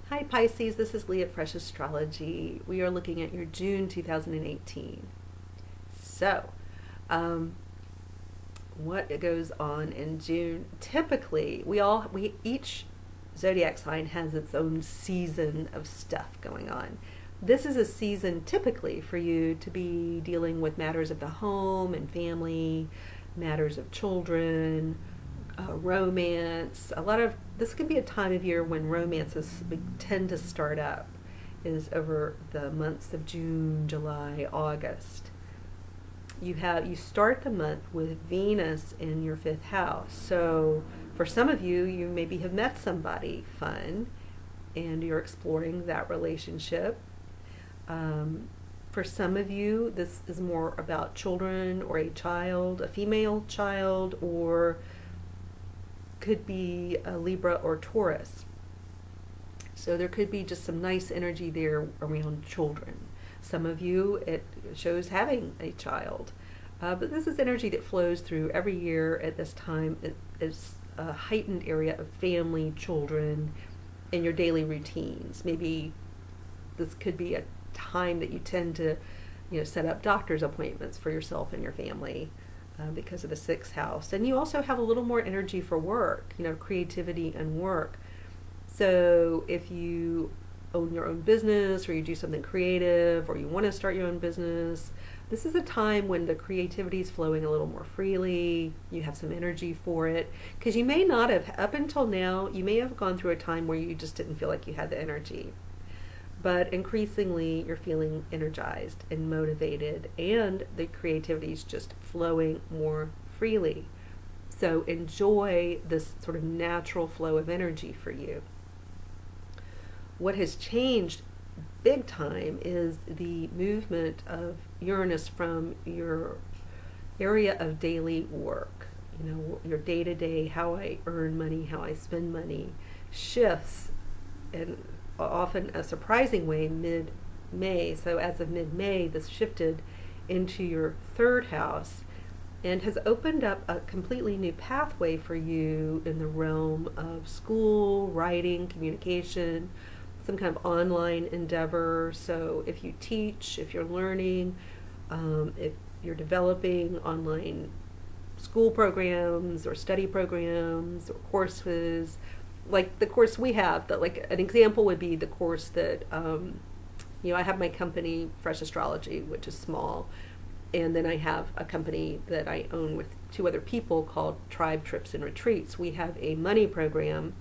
Hi Pisces, this is Leah at Fresh Astrology. We are looking at your June 2018. So, what goes on in June? Typically, each zodiac sign has its own season of stuff going on. This is a season typically for you to be dealing with matters of the home and family, matters of children, romance. This can be a time of year when romances tend to start up, is over the months of June, July, August. You start the month with Venus in your fifth house. So for some of you, you maybe have met somebody fun and you're exploring that relationship. For some of you, this is more about children or a child, a female child, or could be a Libra or Taurus. So there could be just some nice energy there around children. Some of you, it shows having a child. But this is energy that flows through every year at this time. It is a heightened area of family, children, and your daily routines. Maybe this could be a time that you tend to, set up doctor's appointments for yourself and your family. Because of the sixth house. And you also have a little more energy for work, creativity and work. So if you own your own business or you do something creative or you want to start your own business, this is a time when the creativity is flowing a little more freely. You have some energy for it. Because you may not have, up until now, you may have gone through a time where you just didn't feel like you had the energy. But increasingly, you're feeling energized and motivated, and the creativity is just flowing more freely. So enjoy this sort of natural flow of energy for you. What has changed big time is the movement of Uranus from your area of daily work. Your day-to-day, how I earn money, how I spend money, shifts, and often a surprising way mid-May. So as of mid-May, this shifted into your third house and has opened up a completely new pathway for you in the realm of school, writing, communication, some kind of online endeavor. So if you teach, if you're learning, if you're developing online school programs or study programs or courses, like the course we have, that like an example would be the course that, I have my company, Fresh Astrology, which is small, and then I have a company that I own with two other people called Tribe Trips and Retreats. We have a money program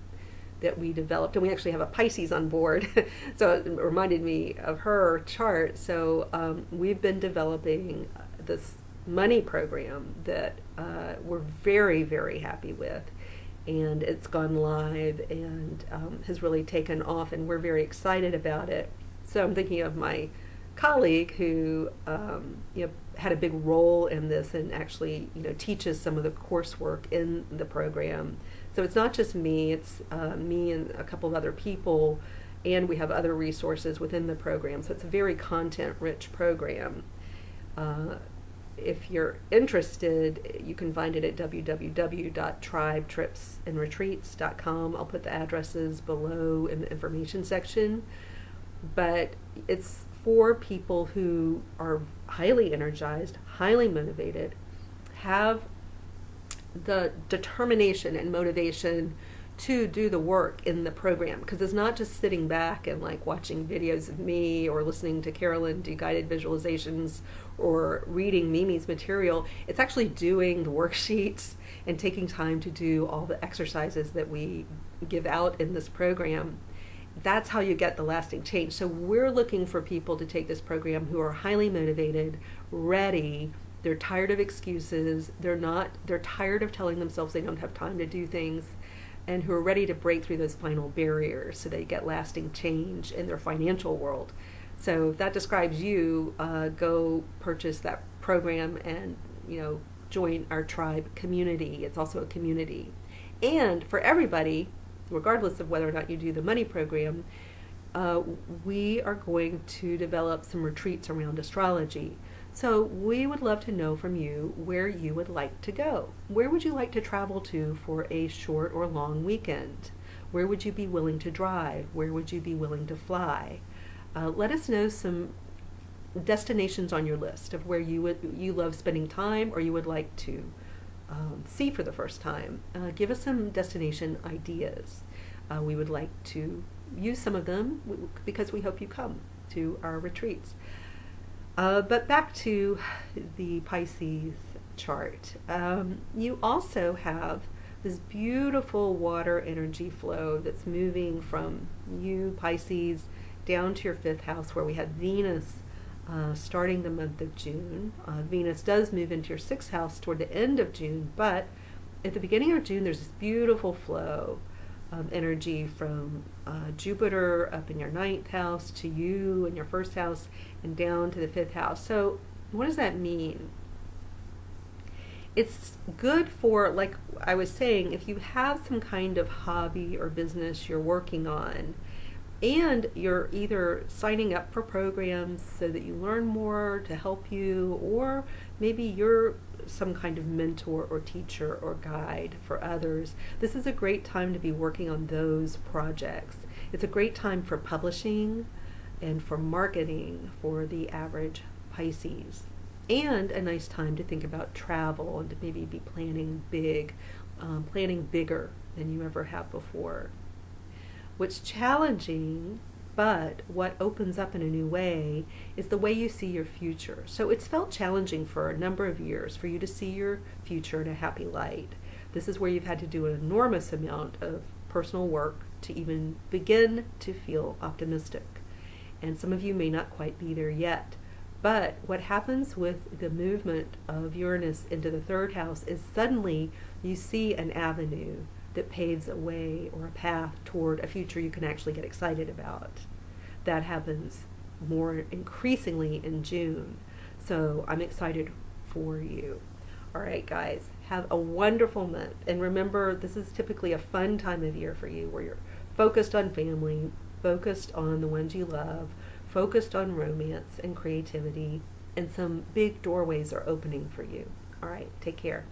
that we developed, and we actually have a Pisces on board, so it reminded me of her chart. So we've been developing this money program that we're very, very happy with. And it's gone live and has really taken off, and we're very excited about it. So I'm thinking of my colleague who had a big role in this and actually teaches some of the coursework in the program. So it's not just me, it's me and a couple of other people, and we have other resources within the program. So it's a very content-rich program. If you're interested, you can find it at www.tribetripsandretreats.com. I'll put the addresses below in the information section. But it's for people who are highly energized, highly motivated, have the determination and motivation to do the work in the program, because it's not just sitting back and like watching videos of me or listening to Carolyn do guided visualizations or reading Mimi's material. It's actually doing the worksheets and taking time to do all the exercises that we give out in this program. That's how you get the lasting change. So we're looking for people to take this program who are highly motivated, ready. They're tired of excuses. They're tired of telling themselves they don't have time to do things, and who are ready to break through those final barriers so they get lasting change in their financial world. So if that describes you, go purchase that program and join our tribe community. It's also a community. And for everybody, regardless of whether or not you do the money program, we are going to develop some retreats around astrology. So we would love to know from you where you would like to go. Where would you like to travel to for a short or long weekend? Where would you be willing to drive? Where would you be willing to fly? Let us know some destinations on your list of where you love spending time or you would like to see for the first time. Give us some destination ideas. We would like to use some of them because we hope you come to our retreats. But back to the Pisces chart. You also have this beautiful water energy flow that's moving from you, Pisces, down to your 5th house, where we have Venus starting the month of June. Venus does move into your 6th house toward the end of June, but at the beginning of June there's this beautiful flow of energy from Jupiter up in your 9th house to you in your 1st house and down to the 5th house. So what does that mean? It's good for, like I was saying, if you have some kind of hobby or business you're working on, and you're either signing up for programs so that you learn more to help you, or maybe you're some kind of mentor or teacher or guide for others. This is a great time to be working on those projects. It's a great time for publishing and for marketing for the average Pisces. And a nice time to think about travel and to maybe be planning big, planning bigger than you ever have before. What's challenging, but what opens up in a new way, is the way you see your future. So it's felt challenging for a number of years for you to see your future in a happy light. This is where you've had to do an enormous amount of personal work to even begin to feel optimistic. And some of you may not quite be there yet. But what happens with the movement of Uranus into the 3rd house is suddenly you see an avenue that paves a way or a path toward a future you can actually get excited about. That happens more increasingly in June. So I'm excited for you. All right, guys, have a wonderful month. And remember, this is typically a fun time of year for you where you're focused on family, focused on the ones you love, focused on romance and creativity, and some big doorways are opening for you. All right, take care.